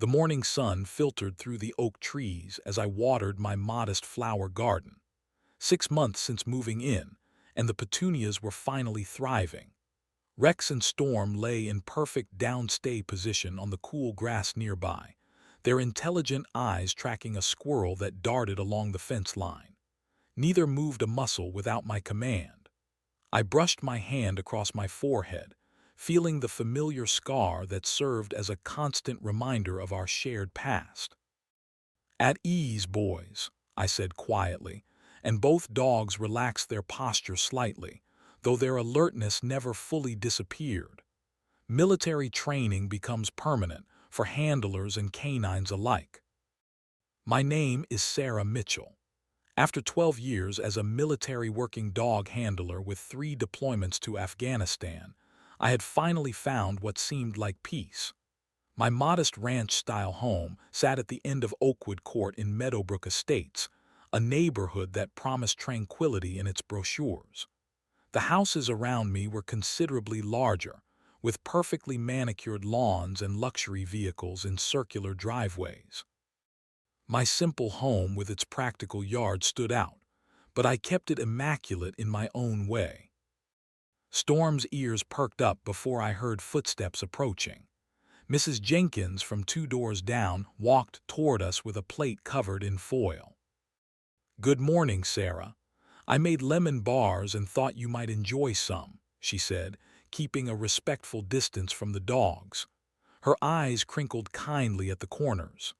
The morning sun filtered through the oak trees as I watered my modest flower garden. 6 months since moving in, and the petunias were finally thriving. Rex and Storm lay in perfect downstay position on the cool grass nearby, their intelligent eyes tracking a squirrel that darted along the fence line. Neither moved a muscle without my command. I brushed my hand across my forehead, feeling the familiar scar that served as a constant reminder of our shared past. "At ease, boys," I said quietly, and both dogs relaxed their posture slightly, though their alertness never fully disappeared. Military training becomes permanent for handlers and canines alike. My name is Sarah Mitchell. After 12 years as a military working dog handler with 3 deployments to Afghanistan, I had finally found what seemed like peace. My modest ranch-style home sat at the end of Oakwood Court in Meadowbrook Estates, a neighborhood that promised tranquility in its brochures. The houses around me were considerably larger, with perfectly manicured lawns and luxury vehicles in circular driveways. My simple home with its practical yard stood out, but I kept it immaculate in my own way. Storm's ears perked up before I heard footsteps approaching. Mrs. Jenkins from 2 doors down walked toward us with a plate covered in foil. "Good morning, Sarah. I made lemon bars and thought you might enjoy some," she said, keeping a respectful distance from the dogs. Her eyes crinkled kindly at the corners.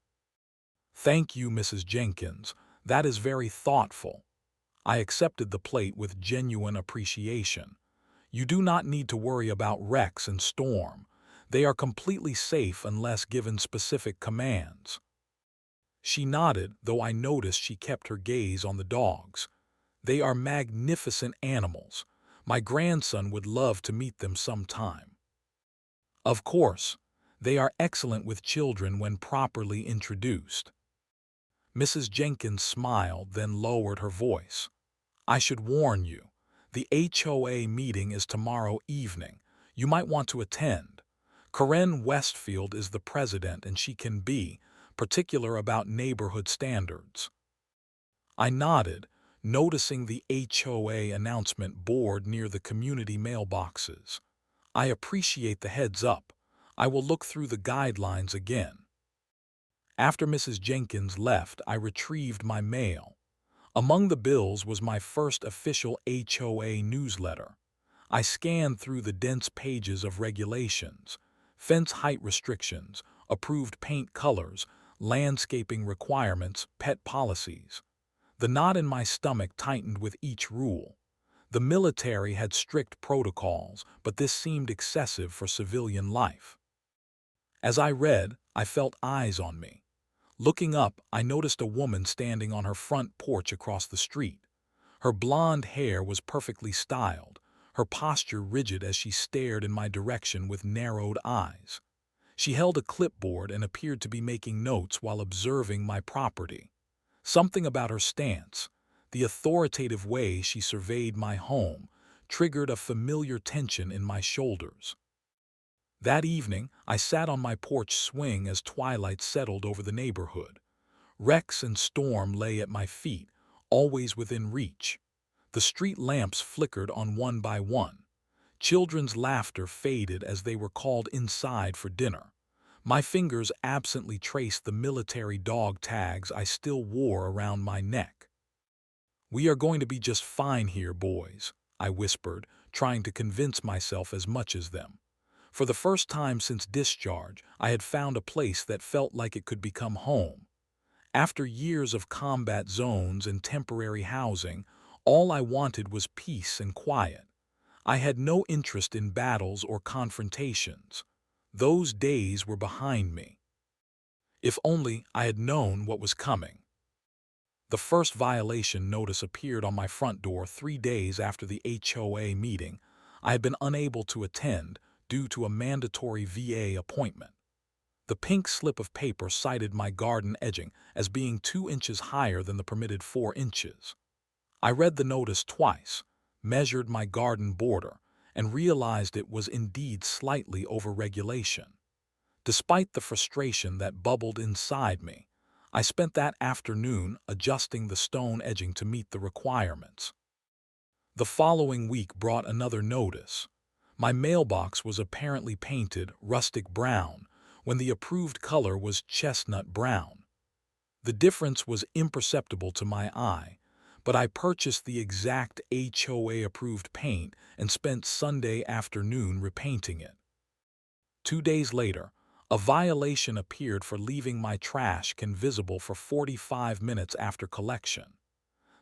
"Thank you, Mrs. Jenkins. That is very thoughtful." I accepted the plate with genuine appreciation. "You do not need to worry about Rex and Storm. They are completely safe unless given specific commands." She nodded, though I noticed she kept her gaze on the dogs. "They are magnificent animals. My grandson would love to meet them sometime." "Of course. They are excellent with children when properly introduced." Mrs. Jenkins smiled, then lowered her voice. "I should warn you, the HOA meeting is tomorrow evening. You might want to attend. Corinne Westfield is the president, and she can be particular about neighborhood standards." I nodded, noticing the HOA announcement board near the community mailboxes. "I appreciate the heads up. I will look through the guidelines again." After Mrs. Jenkins left, I retrieved my mail. Among the bills was my first official HOA newsletter. I scanned through the dense pages of regulations, fence height restrictions, approved paint colors, landscaping requirements, pet policies. The knot in my stomach tightened with each rule. The military had strict protocols, but this seemed excessive for civilian life. As I read, I felt eyes on me. Looking up, I noticed a woman standing on her front porch across the street. Her blonde hair was perfectly styled, her posture rigid as she stared in my direction with narrowed eyes. She held a clipboard and appeared to be making notes while observing my property. Something about her stance, the authoritative way she surveyed my home, triggered a familiar tension in my shoulders. That evening, I sat on my porch swing as twilight settled over the neighborhood. Rex and Storm lay at my feet, always within reach. The street lamps flickered on one by one. Children's laughter faded as they were called inside for dinner. My fingers absently traced the military dog tags I still wore around my neck. "We are going to be just fine here, boys," I whispered, trying to convince myself as much as them. For the first time since discharge, I had found a place that felt like it could become home. After years of combat zones and temporary housing, all I wanted was peace and quiet. I had no interest in battles or confrontations. Those days were behind me. If only I had known what was coming. The first violation notice appeared on my front door 3 days after the HOA meeting. I had been unable to attend due to a mandatory VA appointment. The pink slip of paper cited my garden edging as being 2 inches higher than the permitted 4 inches. I read the notice twice, measured my garden border, and realized it was indeed slightly over regulation. Despite the frustration that bubbled inside me, I spent that afternoon adjusting the stone edging to meet the requirements. The following week brought another notice. My mailbox was apparently painted rustic brown when the approved color was chestnut brown. The difference was imperceptible to my eye, but I purchased the exact HOA-approved paint and spent Sunday afternoon repainting it. 2 days later, a violation appeared for leaving my trash can visible for 45 minutes after collection.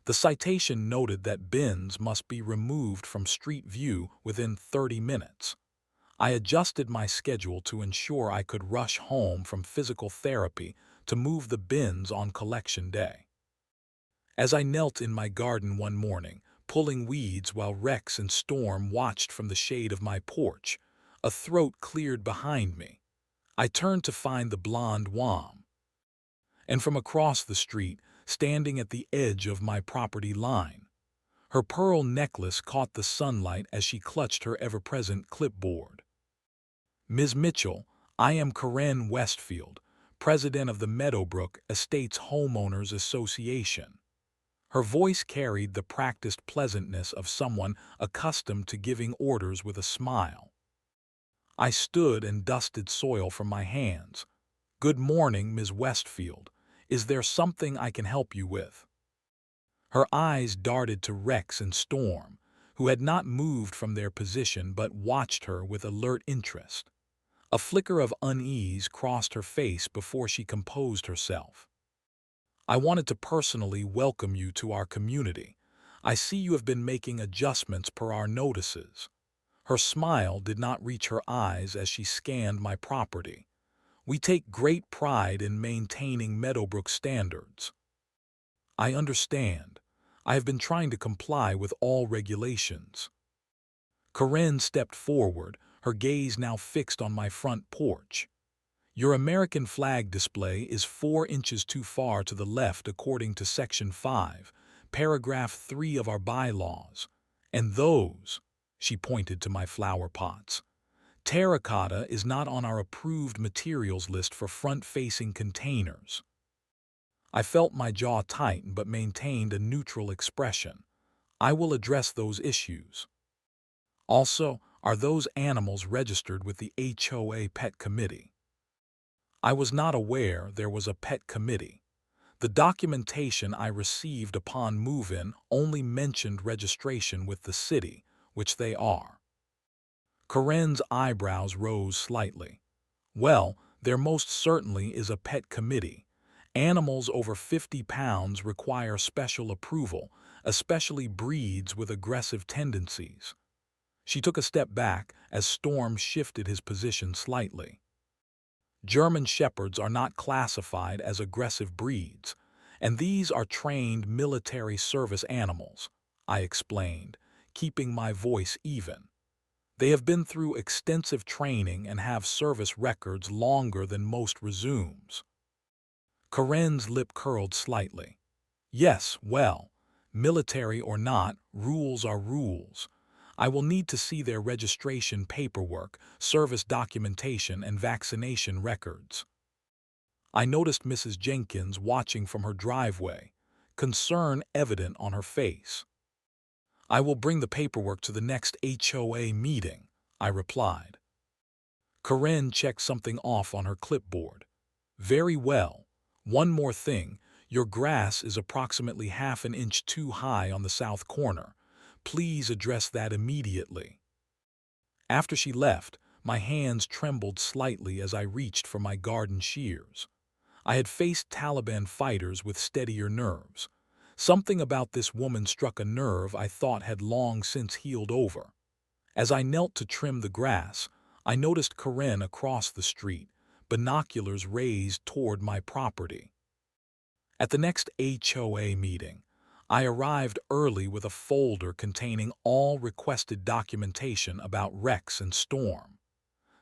The citation noted that bins must be removed from street view within 30 minutes. I adjusted my schedule to ensure I could rush home from physical therapy to move the bins on collection day. As I knelt in my garden one morning, pulling weeds while Rex and Storm watched from the shade of my porch, a throat cleared behind me. I turned to find the blonde Wham. And from across the street, standing at the edge of my property line. Her pearl necklace caught the sunlight as she clutched her ever-present clipboard. "Ms. Mitchell, I am Karen Westfield, president of the Meadowbrook Estates Homeowners Association." Her voice carried the practiced pleasantness of someone accustomed to giving orders with a smile. I stood and dusted soil from my hands. "Good morning, Ms. Westfield. Is there something I can help you with?" Her eyes darted to Rex and Storm, who had not moved from their position but watched her with alert interest. A flicker of unease crossed her face before she composed herself. "I wanted to personally welcome you to our community. I see you have been making adjustments per our notices." Her smile did not reach her eyes as she scanned my property. "We take great pride in maintaining Meadowbrook standards." "I understand. I have been trying to comply with all regulations." Karen stepped forward, her gaze now fixed on my front porch. "Your American flag display is 4 inches too far to the left according to Section 5, Paragraph 3 of our bylaws. And those," she pointed to my flower pots, "terracotta is not on our approved materials list for front-facing containers." I felt my jaw tighten but maintained a neutral expression. "I will address those issues." "Also, are those animals registered with the HOA Pet Committee?" I was not aware there was a pet committee. The documentation I received upon move-in only mentioned registration with the city, which they are. Karen's eyebrows rose slightly. "Well, there most certainly is a pet committee. Animals over 50 pounds require special approval, especially breeds with aggressive tendencies." She took a step back as Storm shifted his position slightly. "German Shepherds are not classified as aggressive breeds, and these are trained military service animals," I explained, keeping my voice even. "They have been through extensive training and have service records longer than most resumes." Karen's lip curled slightly. "Yes, well, military or not, rules are rules. I will need to see their registration paperwork, service documentation, and vaccination records." I noticed Mrs. Jenkins watching from her driveway, concern evident on her face. "I will bring the paperwork to the next HOA meeting," I replied. Karen checked something off on her clipboard. "Very well. One more thing. Your grass is approximately half an inch too high on the south corner. Please address that immediately." After she left, my hands trembled slightly as I reached for my garden shears. I had faced Taliban fighters with steadier nerves. Something about this woman struck a nerve I thought had long since healed over. As I knelt to trim the grass, I noticed Karen across the street, binoculars raised toward my property. At the next HOA meeting, I arrived early with a folder containing all requested documentation about Rex and Storm.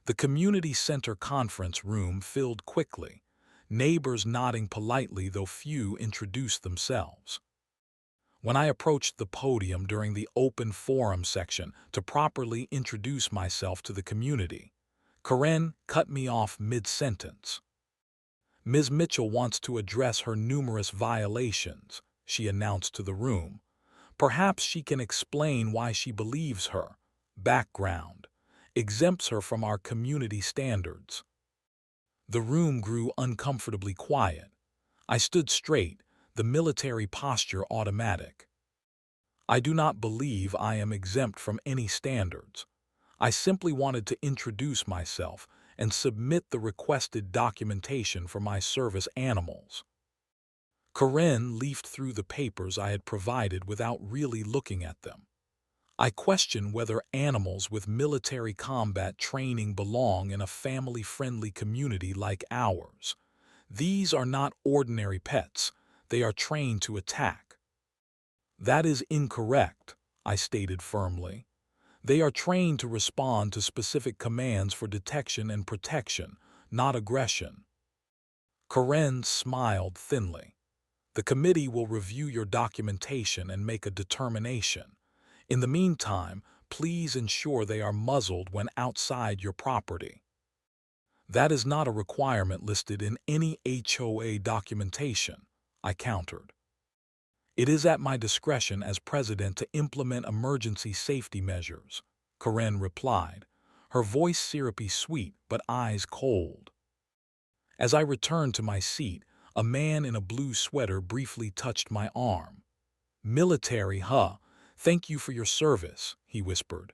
The community center conference room filled quickly, neighbors nodding politely though few introduced themselves. When I approached the podium during the open forum section to properly introduce myself to the community, Karen cut me off mid-sentence. Ms. Mitchell wants to address her numerous violations, she announced to the room. Perhaps she can explain why she believes her background exempts her from our community standards. The room grew uncomfortably quiet. I stood straight, the military posture automatic. I do not believe I am exempt from any standards. I simply wanted to introduce myself and submit the requested documentation for my service animals. Karen leafed through the papers I had provided without really looking at them. I question whether animals with military combat training belong in a family-friendly community like ours. These are not ordinary pets. They are trained to attack. That is incorrect, I stated firmly. They are trained to respond to specific commands for detection and protection, not aggression. Karen smiled thinly. The committee will review your documentation and make a determination. In the meantime, please ensure they are muzzled when outside your property. That is not a requirement listed in any HOA documentation, I countered. It is at my discretion as president to implement emergency safety measures, Karen replied, her voice syrupy sweet but eyes cold. As I returned to my seat, a man in a blue sweater briefly touched my arm. Military, huh? Thank you for your service, he whispered.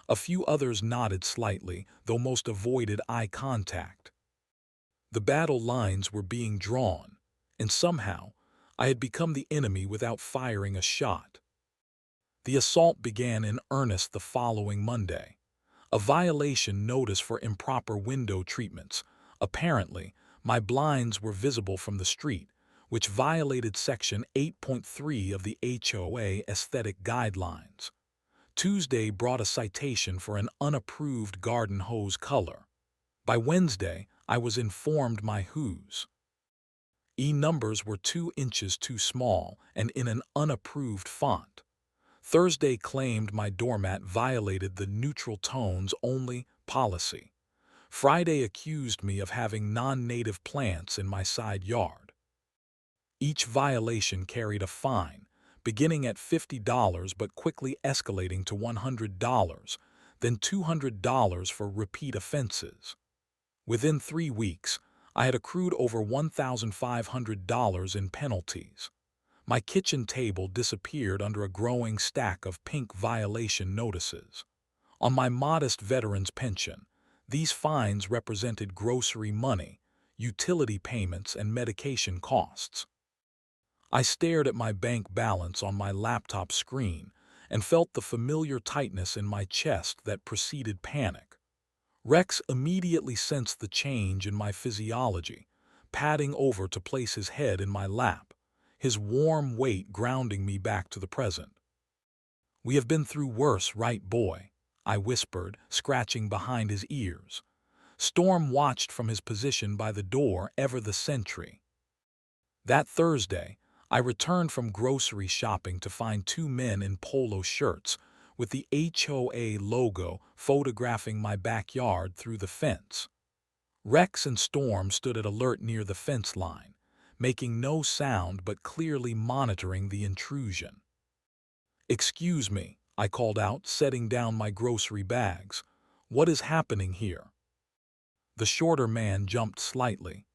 A few others nodded slightly, though most avoided eye contact. The battle lines were being drawn, and somehow, I had become the enemy without firing a shot. The assault began in earnest the following Monday. A violation notice for improper window treatments. Apparently, my blinds were visible from the street, which violated Section 8.3 of the HOA Aesthetic Guidelines. Tuesday brought a citation for an unapproved garden hose color. By Wednesday, I was informed my hose numbers were 2 inches too small and in an unapproved font. Thursday claimed my doormat violated the neutral tones only policy. Friday accused me of having non-native plants in my side yard. Each violation carried a fine, beginning at $50 but quickly escalating to $100, then $200 for repeat offenses. Within 3 weeks, I had accrued over $1,500 in penalties. My kitchen table disappeared under a growing stack of pink violation notices. On my modest veteran's pension, these fines represented grocery money, utility payments, and medication costs. I stared at my bank balance on my laptop screen and felt the familiar tightness in my chest that preceded panic. Rex immediately sensed the change in my physiology, padding over to place his head in my lap, his warm weight grounding me back to the present. "We have been through worse, right, boy?" I whispered, scratching behind his ears. Storm watched from his position by the door, ever the sentry. That Thursday, I returned from grocery shopping to find 2 men in polo shirts with the HOA logo photographing my backyard through the fence. Rex and Storm stood at alert near the fence line, making no sound but clearly monitoring the intrusion. "Excuse me," I called out, setting down my grocery bags. "What is happening here?" The shorter man jumped slightly.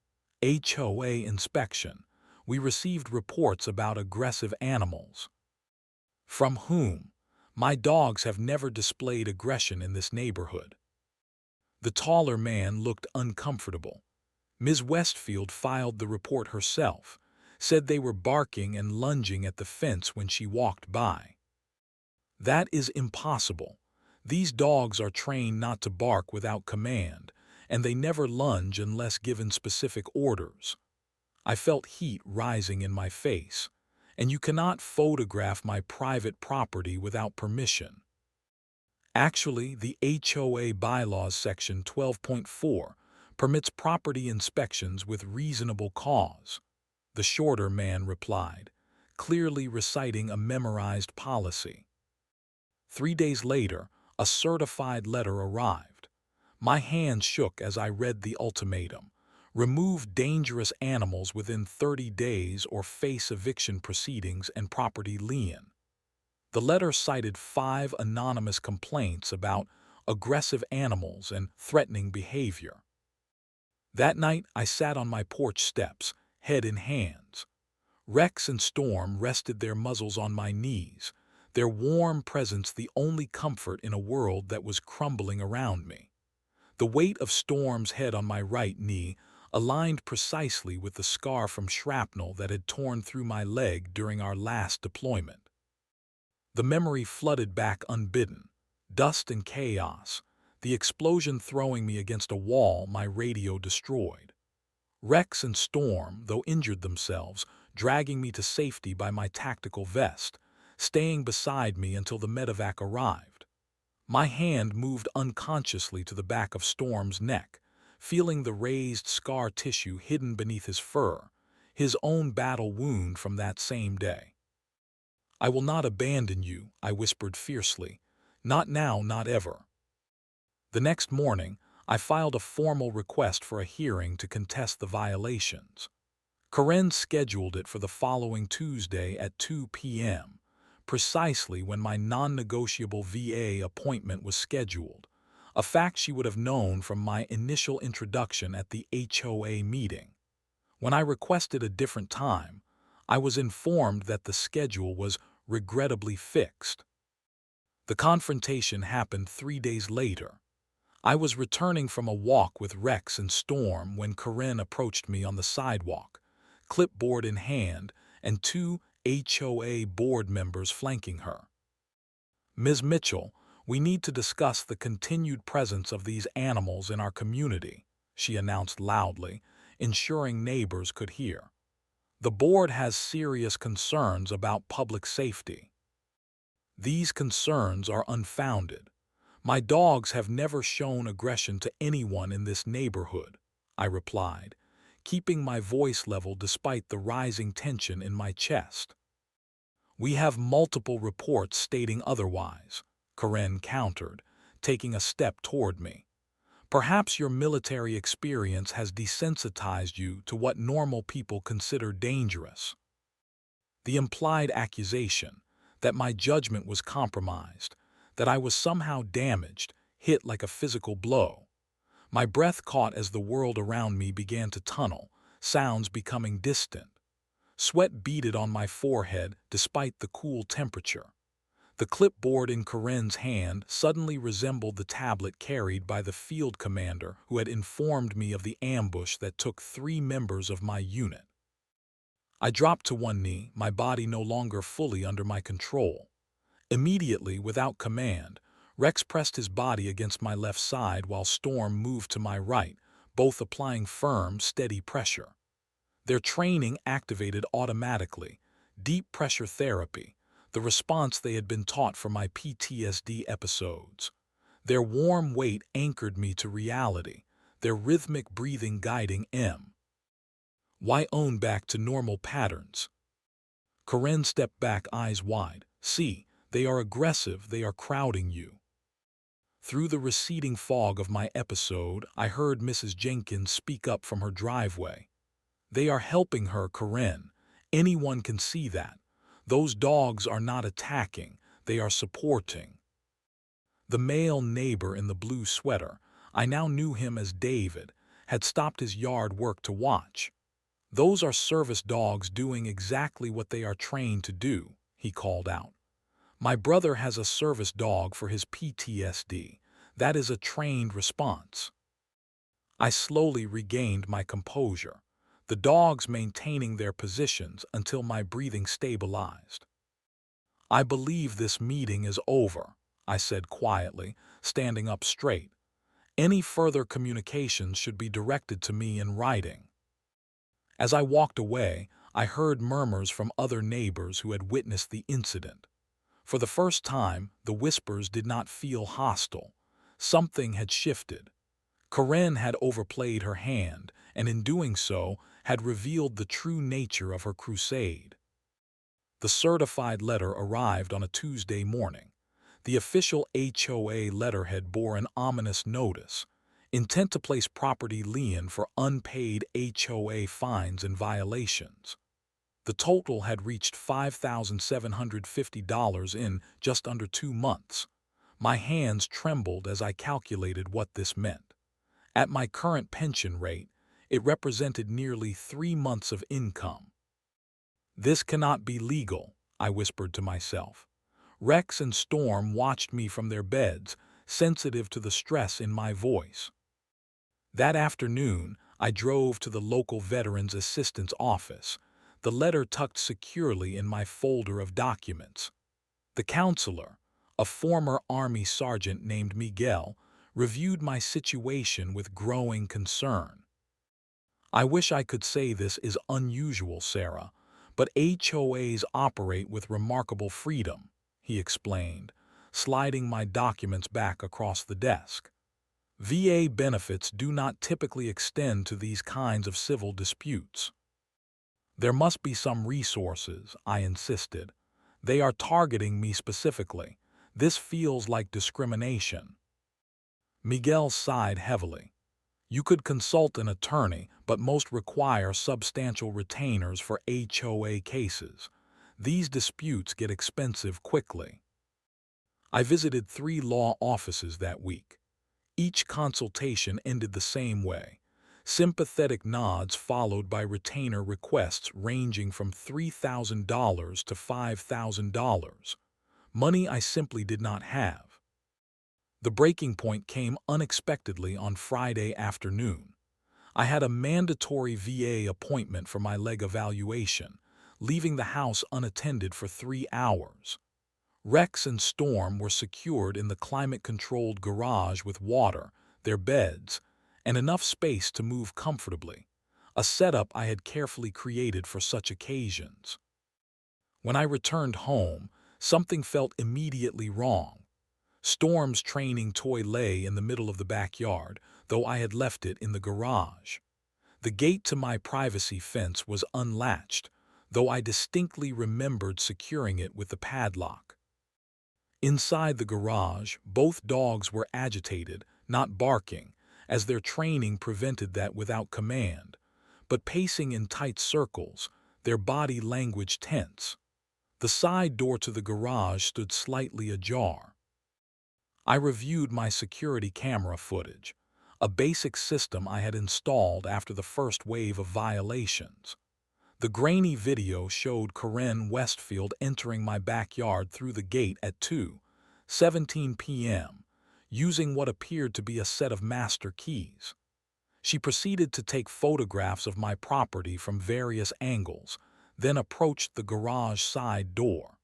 "HOA inspection. We received reports about aggressive animals." "From whom? My dogs have never displayed aggression in this neighborhood." The taller man looked uncomfortable. Ms. Westfield filed the report herself, said they were barking and lunging at the fence when she walked by. "That is impossible. These dogs are trained not to bark without command, and they never lunge unless given specific orders." I felt heat rising in my face. "And you cannot photograph my private property without permission." Actually, the HOA bylaws section 12.4 permits property inspections with reasonable cause, the shorter man replied, clearly reciting a memorized policy. 3 days later, a certified letter arrived. My hand shook as I read the ultimatum. Remove dangerous animals within 30 days or face eviction proceedings and property lien. The letter cited 5 anonymous complaints about aggressive animals and threatening behavior. That night, I sat on my porch steps, head in hands. Rex and Storm rested their muzzles on my knees, their warm presence the only comfort in a world that was crumbling around me. The weight of Storm's head on my right knee aligned precisely with the scar from shrapnel that had torn through my leg during our last deployment. The memory flooded back unbidden. Dust and chaos, the explosion throwing me against a wall my radio destroyed. Rex and Storm, though injured themselves, dragging me to safety by my tactical vest, staying beside me until the medevac arrived. My hand moved unconsciously to the back of Storm's neck, feeling the raised scar tissue hidden beneath his fur, his own battle wound from that same day. "I will not abandon you," I whispered fiercely. "Not now, not ever." The next morning, I filed a formal request for a hearing to contest the violations. Karen scheduled it for the following Tuesday at 2 p.m., precisely when my non-negotiable VA appointment was scheduled, a fact she would have known from my initial introduction at the HOA meeting. When I requested a different time, I was informed that the schedule was regrettably fixed. The confrontation happened 3 days later. I was returning from a walk with Rex and Storm when Corinne approached me on the sidewalk, clipboard in hand, and 2 HOA board members flanking her. "Ms. Mitchell, we need to discuss the continued presence of these animals in our community," she announced loudly, ensuring neighbors could hear. "The board has serious concerns about public safety." "These concerns are unfounded. My dogs have never shown aggression to anyone in this neighborhood," I replied, keeping my voice level despite the rising tension in my chest. "We have multiple reports stating otherwise," Karen countered, taking a step toward me. "Perhaps your military experience has desensitized you to what normal people consider dangerous." The implied accusation, that my judgment was compromised, that I was somehow damaged, hit like a physical blow. My breath caught as the world around me began to tunnel, sounds becoming distant. Sweat beaded on my forehead despite the cool temperature. The clipboard in Corinne's hand suddenly resembled the tablet carried by the field commander who had informed me of the ambush that took 3 members of my unit. I dropped to one knee, my body no longer fully under my control. Immediately, without command, Rex pressed his body against my left side while Storm moved to my right, both applying firm, steady pressure. Their training activated automatically, deep pressure therapy, the response they had been taught from my PTSD episodes. Their warm weight anchored me to reality, their rhythmic breathing guiding my own back to normal patterns. Corinne stepped back, eyes wide. "See, they are aggressive, they are crowding you." Through the receding fog of my episode, I heard Mrs. Jenkins speak up from her driveway. "They are helping her, Corinne. Anyone can see that. Those dogs are not attacking, they are supporting." The male neighbor in the blue sweater, I now knew him as David, had stopped his yard work to watch. "Those are service dogs doing exactly what they are trained to do," he called out. "My brother has a service dog for his PTSD. That is a trained response." I slowly regained my composure, the dogs maintaining their positions until my breathing stabilized. "I believe this meeting is over," I said quietly, standing up straight. "Any further communications should be directed to me in writing." As I walked away, I heard murmurs from other neighbors who had witnessed the incident. For the first time, the whispers did not feel hostile. Something had shifted. Corinne had overplayed her hand, and in doing so, had revealed the true nature of her crusade. The certified letter arrived on a Tuesday morning. The official HOA letterhead bore an ominous notice: intent to place property lien for unpaid HOA fines and violations. The total had reached $5,750 in just under 2 months. My hands trembled as I calculated what this meant. At my current pension rate, it represented nearly 3 months of income. "This cannot be legal," I whispered to myself. Rex and Storm watched me from their beds, sensitive to the stress in my voice. That afternoon, I drove to the local Veterans Assistance Office, the letter tucked securely in my folder of documents. The counselor, a former Army sergeant named Miguel, reviewed my situation with growing concern. "I wish I could say this is unusual, Sarah, but HOAs operate with remarkable freedom," he explained, sliding my documents back across the desk. "VA benefits do not typically extend to these kinds of civil disputes." "There must be some resources," I insisted. "They are targeting me specifically. This feels like discrimination." Miguel sighed heavily. "You could consult an attorney, but most require substantial retainers for HOA cases. These disputes get expensive quickly." I visited 3 law offices that week. Each consultation ended the same way: sympathetic nods followed by retainer requests ranging from $3,000 to $5,000, money I simply did not have. The breaking point came unexpectedly on Friday afternoon. I had a mandatory VA appointment for my leg evaluation, leaving the house unattended for 3 hours. Rex and Storm were secured in the climate-controlled garage with water, their beds, and enough space to move comfortably, a setup I had carefully created for such occasions. When I returned home, something felt immediately wrong. Storm's training toy lay in the middle of the backyard, though I had left it in the garage. The gate to my privacy fence was unlatched, though I distinctly remembered securing it with the padlock. Inside the garage, both dogs were agitated, not barking, as their training prevented that without command, but pacing in tight circles, their body language tense. The side door to the garage stood slightly ajar. I reviewed my security camera footage, a basic system I had installed after the first wave of violations. The grainy video showed Karen Westfield entering my backyard through the gate at 2:17 p.m., using what appeared to be a set of master keys. She proceeded to take photographs of my property from various angles, then approached the garage side door.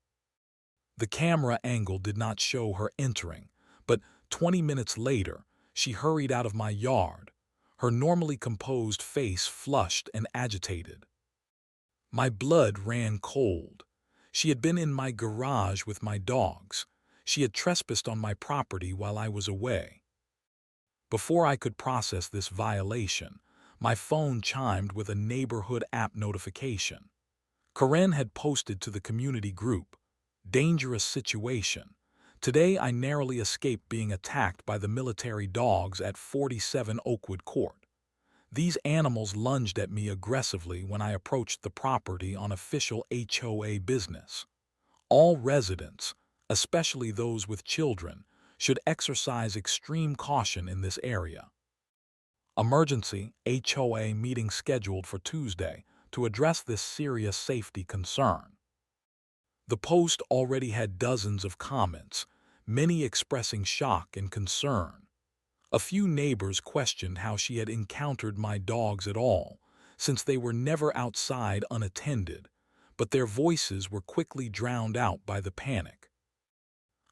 The camera angle did not show her entering, but 20 minutes later, she hurried out of my yard, her normally composed face flushed and agitated. My blood ran cold. She had been in my garage with my dogs. She had trespassed on my property while I was away. Before I could process this violation, my phone chimed with a neighborhood app notification. Karen had posted to the community group, "Dangerous situation. Today I narrowly escaped being attacked by the military dogs at 47 Oakwood Court. These animals lunged at me aggressively when I approached the property on official HOA business. All residents, especially those with children, should exercise extreme caution in this area. Emergency HOA meeting scheduled for Tuesday to address this serious safety concern." The post already had dozens of comments, many expressing shock and concern. A few neighbors questioned how she had encountered my dogs at all, since they were never outside unattended, but their voices were quickly drowned out by the panic.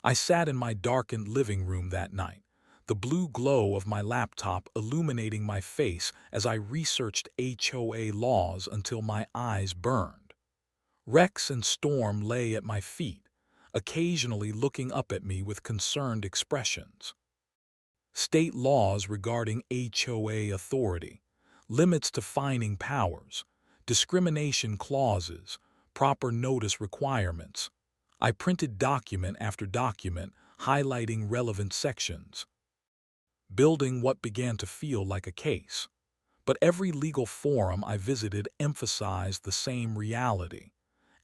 I sat in my darkened living room that night, the blue glow of my laptop illuminating my face as I researched HOA laws until my eyes burned. Rex and Storm lay at my feet, occasionally looking up at me with concerned expressions. State laws regarding HOA authority, limits to fining powers, discrimination clauses, proper notice requirements. I printed document after document, highlighting relevant sections. building what began to feel like a case. But every legal forum I visited emphasized the same reality.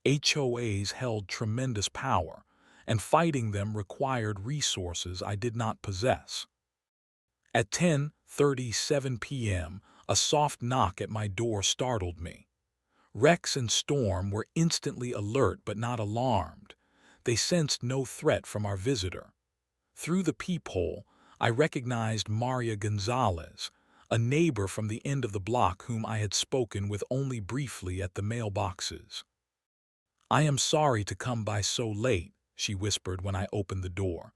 HOAs held tremendous power, and fighting them required resources I did not possess. At 10:37 p.m., a soft knock at my door startled me. Rex and Storm were instantly alert but not alarmed. They sensed no threat from our visitor. Through the peephole, I recognized Maria Gonzalez, a neighbor from the end of the block whom I had spoken with only briefly at the mailboxes. "I am sorry to come by so late," she whispered when I opened the door,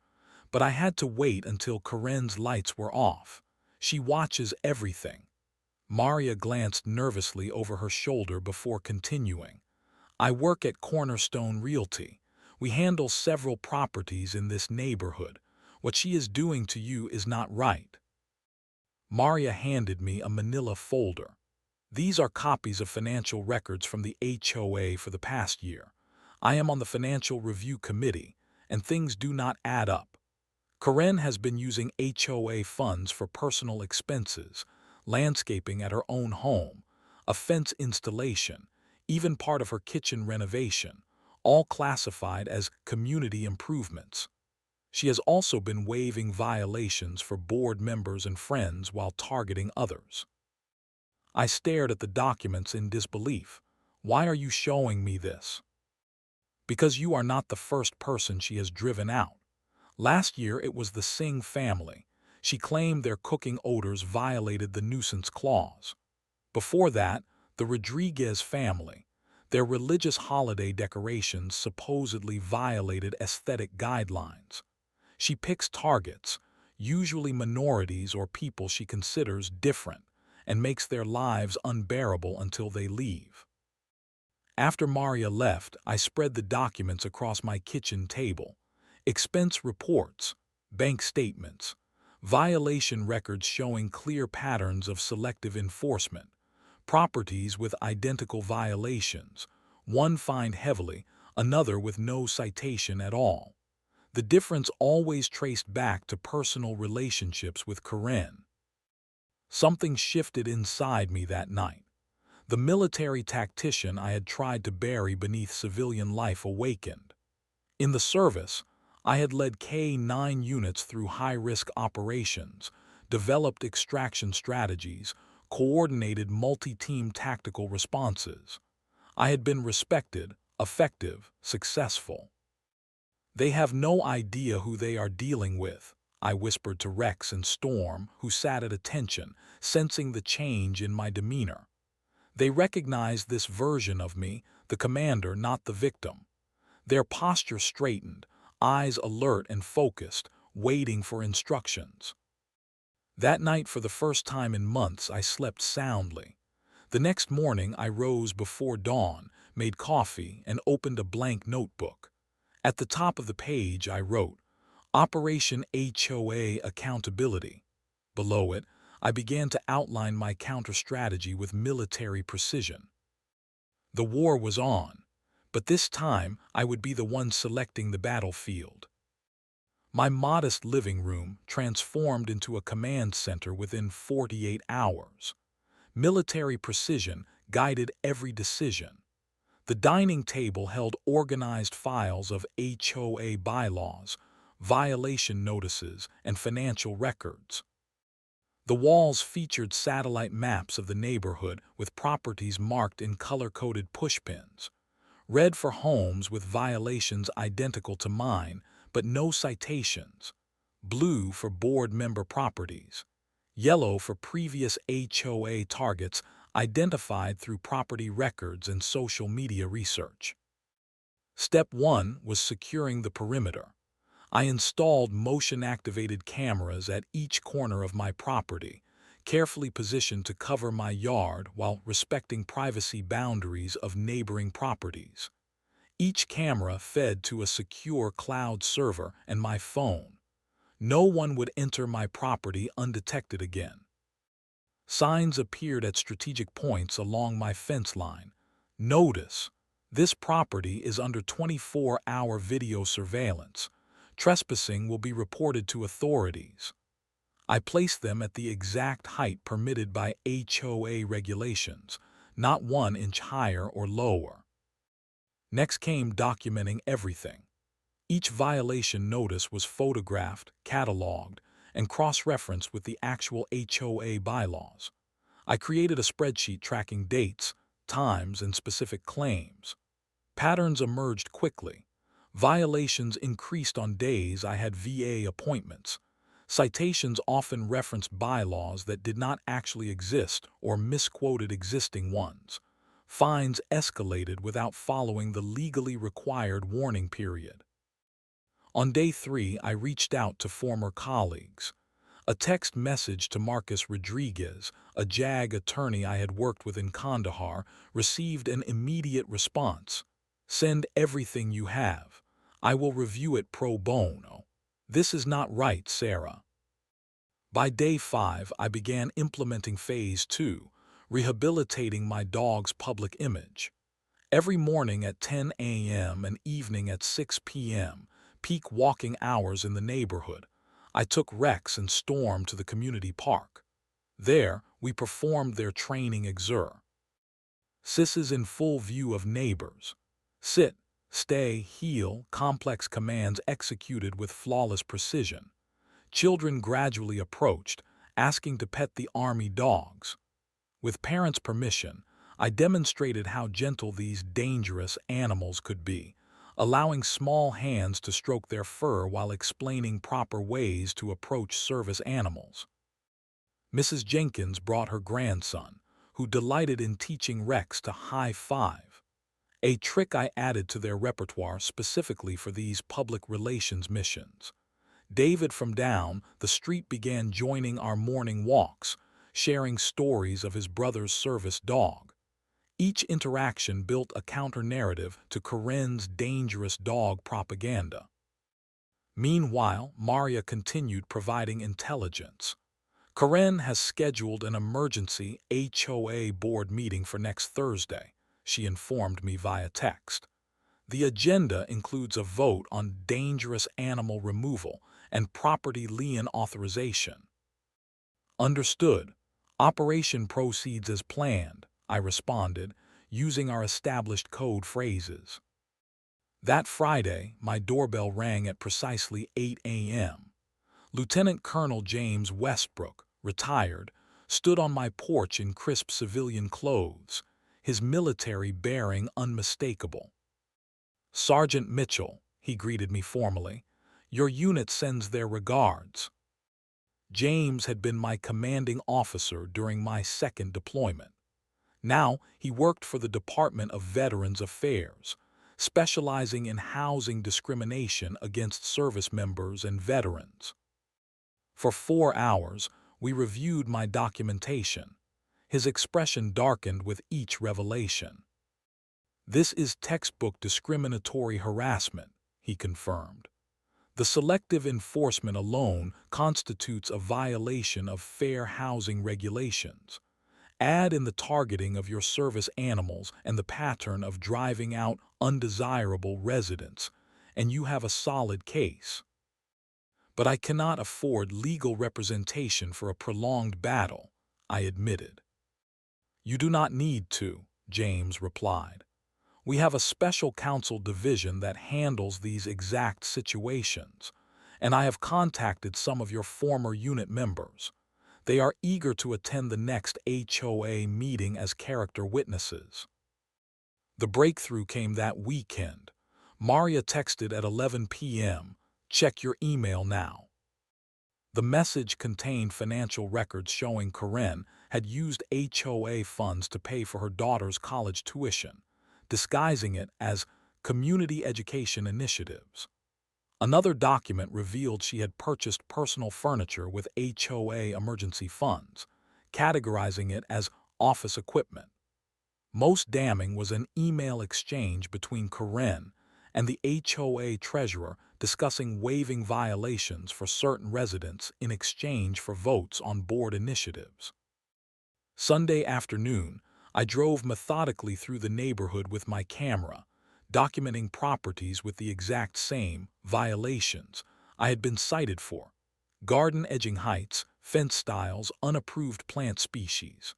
"but I had to wait until Corinne's lights were off. She watches everything." Maria glanced nervously over her shoulder before continuing. "I work at Cornerstone Realty. We handle several properties in this neighborhood. What she is doing to you is not right." Maria handed me a manila folder. "These are copies of financial records from the HOA for the past year. I am on the Financial Review Committee, and things do not add up. Corinne has been using HOA funds for personal expenses, landscaping at her own home, a fence installation, even part of her kitchen renovation, all classified as community improvements. She has also been waiving violations for board members and friends while targeting others." I stared at the documents in disbelief. "Why are you showing me this?" "Because you are not the first person she has driven out. Last year it was the Singh family. She claimed their cooking odors violated the nuisance clause. Before that, the Rodriguez family. Their religious holiday decorations supposedly violated aesthetic guidelines. She picks targets, usually minorities or people she considers different, and makes their lives unbearable until they leave." After Maria left, I spread the documents across my kitchen table. Expense reports, bank statements, violation records showing clear patterns of selective enforcement, properties with identical violations, one fined heavily, another with no citation at all. The difference always traced back to personal relationships with Corinne. Something shifted inside me that night. The military tactician I had tried to bury beneath civilian life awakened. In the service, I had led K9 units through high-risk operations, developed extraction strategies, coordinated multi-team tactical responses. I had been respected, effective, successful. "They have no idea who they are dealing with," I whispered to Rex and Storm, who sat at attention, sensing the change in my demeanor. They recognized this version of me, the commander, not the victim. Their posture straightened, eyes alert and focused, waiting for instructions. That night, for the first time in months, I slept soundly. The next morning, I rose before dawn, made coffee, and opened a blank notebook. At the top of the page, I wrote, "Operation HOA Accountability." Below it, I began to outline my counter-strategy with military precision. The war was on, but this time I would be the one selecting the battlefield. My modest living room transformed into a command center within 48 hours. Military precision guided every decision. The dining table held organized files of HOA bylaws, violation notices, and financial records. The walls featured satellite maps of the neighborhood with properties marked in color-coded pushpins. Red for homes with violations identical to mine, but no citations. Blue for board member properties. Yellow for previous HOA targets identified through property records and social media research. Step 1 was securing the perimeter. I installed motion-activated cameras at each corner of my property, carefully positioned to cover my yard while respecting privacy boundaries of neighboring properties. Each camera fed to a secure cloud server and my phone. No one would enter my property undetected again. Signs appeared at strategic points along my fence line. "Notice: this property is under 24-hour video surveillance. Trespassing will be reported to authorities." I placed them at the exact height permitted by HOA regulations, not 1 inch higher or lower. Next came documenting everything. Each violation notice was photographed, cataloged, and cross-referenced with the actual HOA bylaws. I created a spreadsheet tracking dates, times, and specific claims. Patterns emerged quickly. Violations increased on days I had VA appointments. Citations often referenced bylaws that did not actually exist or misquoted existing ones. Fines escalated without following the legally required warning period. On day 3, I reached out to former colleagues. A text message to Marcus Rodriguez, a JAG attorney I had worked with in Kandahar, received an immediate response. "Send everything you have. I will review it pro bono. This is not right, Sarah." By day 5, I began implementing Phase 2, rehabilitating my dog's public image. Every morning at 10 a.m. and evening at 6 p.m., peak walking hours in the neighborhood, I took Rex and Storm to the community park. There, we performed their training exer. Sisses in full view of neighbors. Sit, stay, heel, complex commands executed with flawless precision. Children gradually approached, asking to pet the army dogs. With parents' permission, I demonstrated how gentle these dangerous animals could be, allowing small hands to stroke their fur while explaining proper ways to approach service animals. Mrs. Jenkins brought her grandson, who delighted in teaching Rex to high-five, a trick I added to their repertoire specifically for these public relations missions. David from down the street began joining our morning walks, sharing stories of his brother's service dog. Each interaction built a counter-narrative to Corinne's dangerous dog propaganda. Meanwhile, Maria continued providing intelligence. "Corinne has scheduled an emergency HOA board meeting for next Thursday," she informed me via text. "The agenda includes a vote on dangerous animal removal and property lien authorization." "Understood. Operation proceeds as planned," I responded, using our established code phrases. That Friday, my doorbell rang at precisely 8 a.m. Lieutenant Colonel James Westbrook, retired, stood on my porch in crisp civilian clothes, his military bearing unmistakable. "Sergeant Mitchell," he greeted me formally, "your unit sends their regards." James had been my commanding officer during my second deployment. Now he worked for the Department of Veterans Affairs, specializing in housing discrimination against service members and veterans. For 4 hours, we reviewed my documentation. His expression darkened with each revelation. "This is textbook discriminatory harassment," he confirmed. "The selective enforcement alone constitutes a violation of fair housing regulations. Add in the targeting of your service animals and the pattern of driving out undesirable residents, and you have a solid case." "But I cannot afford legal representation for a prolonged battle," I admitted. "You do not need to," James replied. "We have a special counsel division that handles these exact situations, and I have contacted some of your former unit members. They are eager to attend the next HOA meeting as character witnesses." The breakthrough came that weekend. Maria texted at 11 p.m., "Check your email now." The message contained financial records showing Corinne had used HOA funds to pay for her daughter's college tuition, disguising it as community education initiatives. Another document revealed she had purchased personal furniture with HOA emergency funds, categorizing it as office equipment. Most damning was an email exchange between Corinne and the HOA treasurer discussing waiving violations for certain residents in exchange for votes on board initiatives. Sunday afternoon, I drove methodically through the neighborhood with my camera, documenting properties with the exact same violations I had been cited for: Garden Edging Heights, fence styles, unapproved plant species.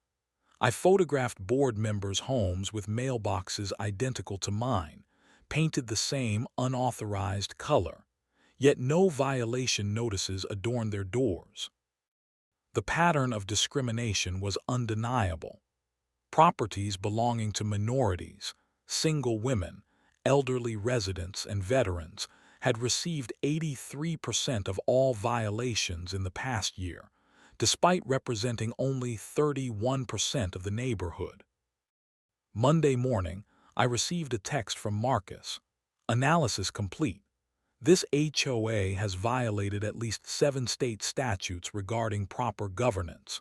I photographed board members' homes with mailboxes identical to mine, painted the same unauthorized color, yet no violation notices adorned their doors. The pattern of discrimination was undeniable. Properties belonging to minorities, single women, elderly residents, and veterans had received 83% of all violations in the past year, despite representing only 31% of the neighborhood. Monday morning, I received a text from Marcus. Analysis complete. This HOA has violated at least 7 state statutes regarding proper governance.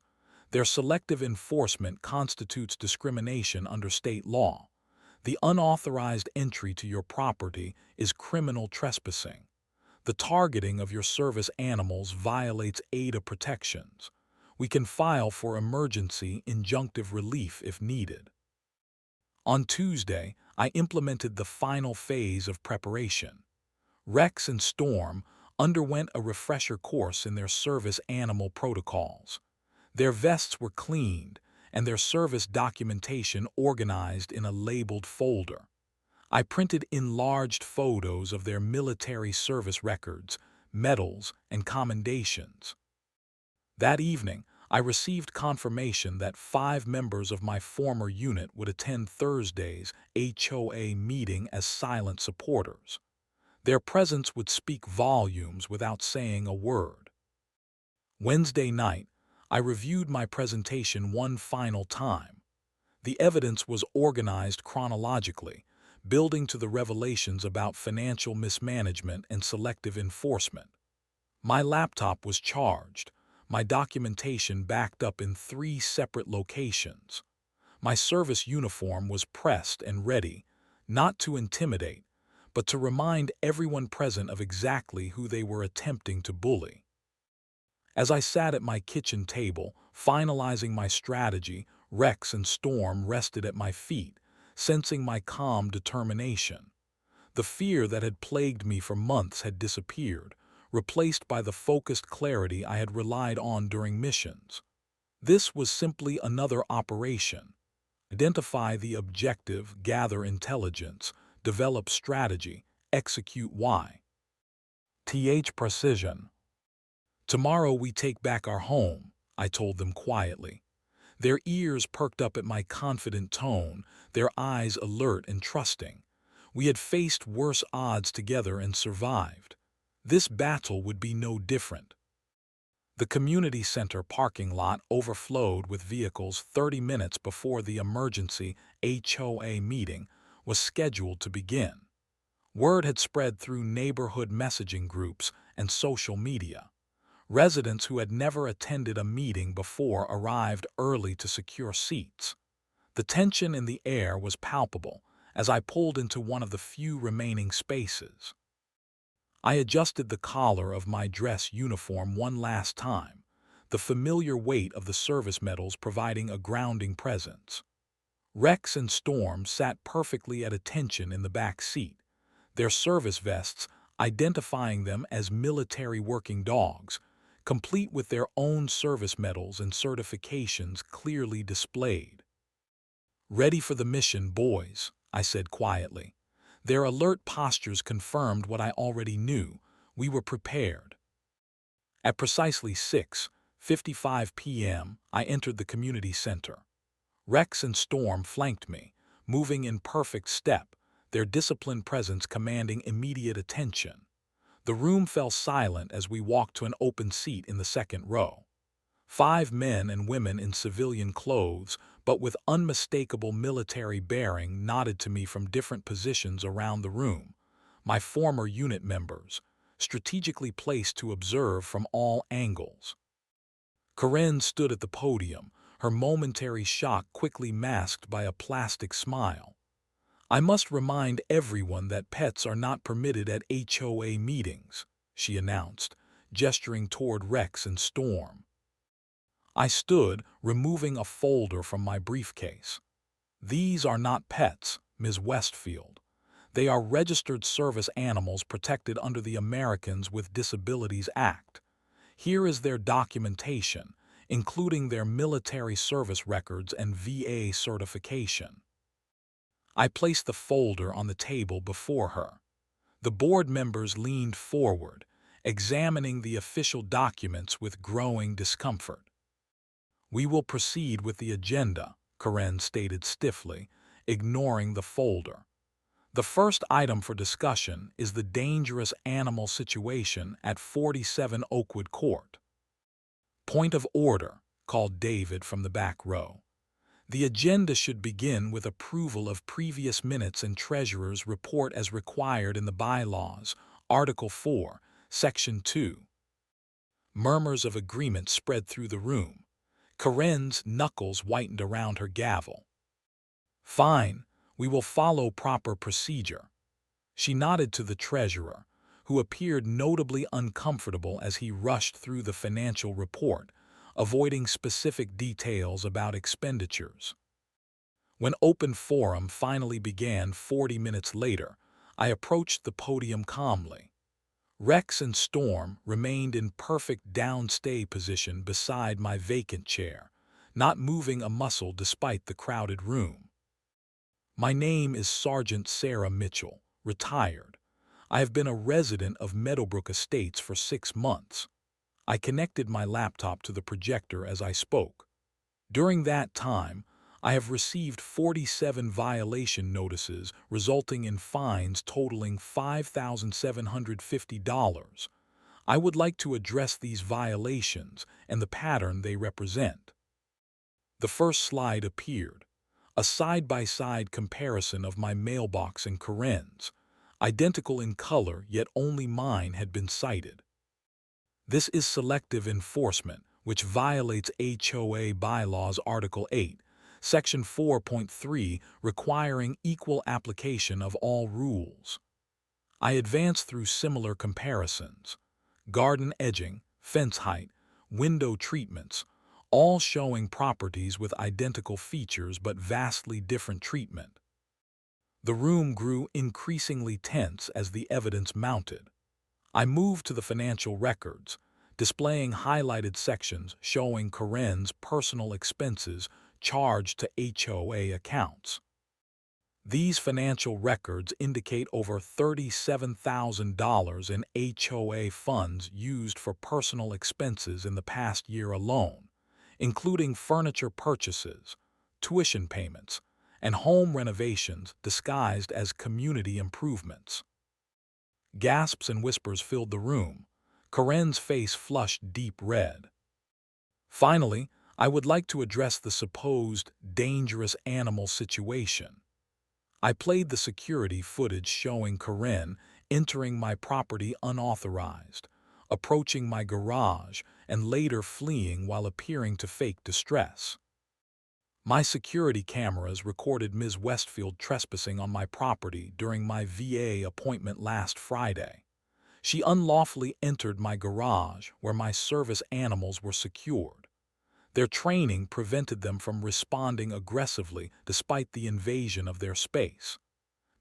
Their selective enforcement constitutes discrimination under state law. The unauthorized entry to your property is criminal trespassing. The targeting of your service animals violates ADA protections. We can file for emergency injunctive relief if needed. On Tuesday, I implemented the final phase of preparation. Rex and Storm underwent a refresher course in their service animal protocols. Their vests were cleaned and their service documentation organized in a labeled folder. I printed enlarged photos of their military service records, medals, and commendations. That evening, I received confirmation that 5 members of my former unit would attend Thursday's HOA meeting as silent supporters. Their presence would speak volumes without saying a word. Wednesday night, I reviewed my presentation one final time. The evidence was organized chronologically, building to the revelations about financial mismanagement and selective enforcement. My laptop was charged, my documentation backed up in 3 separate locations. My service uniform was pressed and ready, not to intimidate, but to remind everyone present of exactly who they were attempting to bully. As I sat at my kitchen table, finalizing my strategy, Rex and Storm rested at my feet, sensing my calm determination. The fear that had plagued me for months had disappeared, replaced by the focused clarity I had relied on during missions. This was simply another operation. Identify the objective, gather intelligence, develop strategy, execute precision. Tomorrow we take back our home, I told them quietly. Their ears perked up at my confident tone, their eyes alert and trusting. We had faced worse odds together and survived. This battle would be no different. The community center parking lot overflowed with vehicles 30 minutes before the emergency HOA meeting was scheduled to begin. Word had spread through neighborhood messaging groups and social media. Residents who had never attended a meeting before arrived early to secure seats. The tension in the air was palpable as I pulled into one of the few remaining spaces. I adjusted the collar of my dress uniform one last time, the familiar weight of the service medals providing a grounding presence. Rex and Storm sat perfectly at attention in the back seat, their service vests identifying them as military working dogs, complete with their own service medals and certifications clearly displayed. "Ready for the mission, boys," I said quietly. Their alert postures confirmed what I already knew. We were prepared. At precisely 6:55 p.m., I entered the community center. Rex and Storm flanked me, moving in perfect step, their disciplined presence commanding immediate attention. The room fell silent as we walked to an open seat in the second row. 5 men and women in civilian clothes, but with unmistakable military bearing, nodded to me from different positions around the room. My former unit members, strategically placed to observe from all angles. Corinne stood at the podium, her momentary shock quickly masked by a plastic smile. "I must remind everyone that pets are not permitted at HOA meetings," she announced, gesturing toward Rex and Storm. I stood, removing a folder from my briefcase. "These are not pets, Ms. Westfield. They are registered service animals protected under the Americans with Disabilities Act. Here is their documentation, including their military service records and VA certification. I placed the folder on the table before her. The board members leaned forward, examining the official documents with growing discomfort. "We will proceed with the agenda," Karen stated stiffly, ignoring the folder. "The first item for discussion is the dangerous animal situation at 47 Oakwood Court." "Point of order," called David from the back row. "The agenda should begin with approval of previous minutes and treasurer's report as required in the bylaws, Article 4, Section 2. Murmurs of agreement spread through the room. Karen's knuckles whitened around her gavel. "Fine, we will follow proper procedure." She nodded to the treasurer, who appeared notably uncomfortable as he rushed through the financial report, avoiding specific details about expenditures. When open forum finally began 40 minutes later, I approached the podium calmly. Rex and Storm remained in perfect downstay position beside my vacant chair, not moving a muscle despite the crowded room. "My name is Sergeant Sarah Mitchell, retired. I have been a resident of Meadowbrook Estates for 6 months. I connected my laptop to the projector as I spoke. During that time, I have received 47 violation notices resulting in fines totaling $5,750. I would like to address these violations and the pattern they represent." The first slide appeared, a side-by-side comparison of my mailbox and Karen's, identical in color, yet only mine had been cited. "This is selective enforcement, which violates HOA Bylaws Article 8, Section 4.3, requiring equal application of all rules." I advanced through similar comparisons: garden edging, fence height, window treatments, all showing properties with identical features but vastly different treatment. The room grew increasingly tense as the evidence mounted. I moved to the financial records, displaying highlighted sections showing Karen's personal expenses charged to HOA accounts. These financial records indicate over $37,000 in HOA funds used for personal expenses in the past year alone, including furniture purchases, tuition payments, and home renovations disguised as community improvements. Gasps and whispers filled the room. Karen's face flushed deep red. "Finally, I would like to address the supposed dangerous animal situation." I played the security footage showing Karen entering my property unauthorized, approaching my garage, and later fleeing while appearing to fake distress. My security cameras recorded Ms. Westfield trespassing on my property during my VA appointment last Friday. She unlawfully entered my garage where my service animals were secured. Their training prevented them from responding aggressively despite the invasion of their space.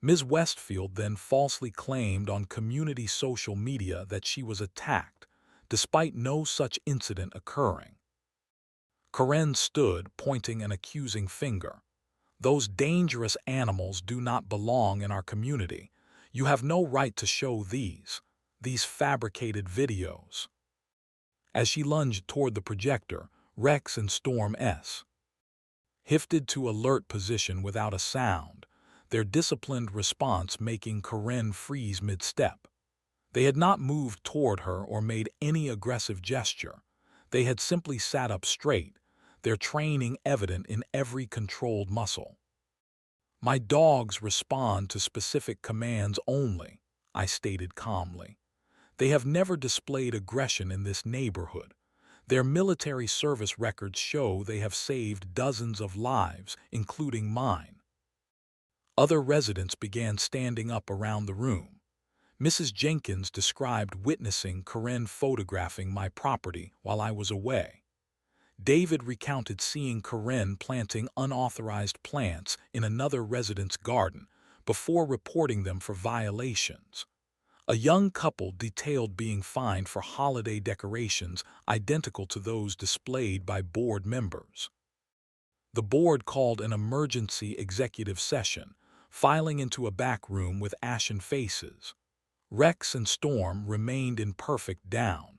Ms. Westfield then falsely claimed on community social media that she was attacked, despite no such incident occurring. Karen stood, pointing an accusing finger. "Those dangerous animals do not belong in our community. You have no right to show these fabricated videos." As she lunged toward the projector, Rex and Storm S. shifted to alert position without a sound, their disciplined response making Karen freeze mid-step. They had not moved toward her or made any aggressive gesture. They had simply sat up straight, their training evident in every controlled muscle. "My dogs respond to specific commands only," I stated calmly. "They have never displayed aggression in this neighborhood. Their military service records show they have saved dozens of lives, including mine." Other residents began standing up around the room. Mrs. Jenkins described witnessing Karen photographing my property while I was away. David recounted seeing Karen planting unauthorized plants in another resident's garden before reporting them for violations. A young couple detailed being fined for holiday decorations identical to those displayed by board members. The board called an emergency executive session, filing into a back room with ashen faces. Rex and Storm remained in perfect down.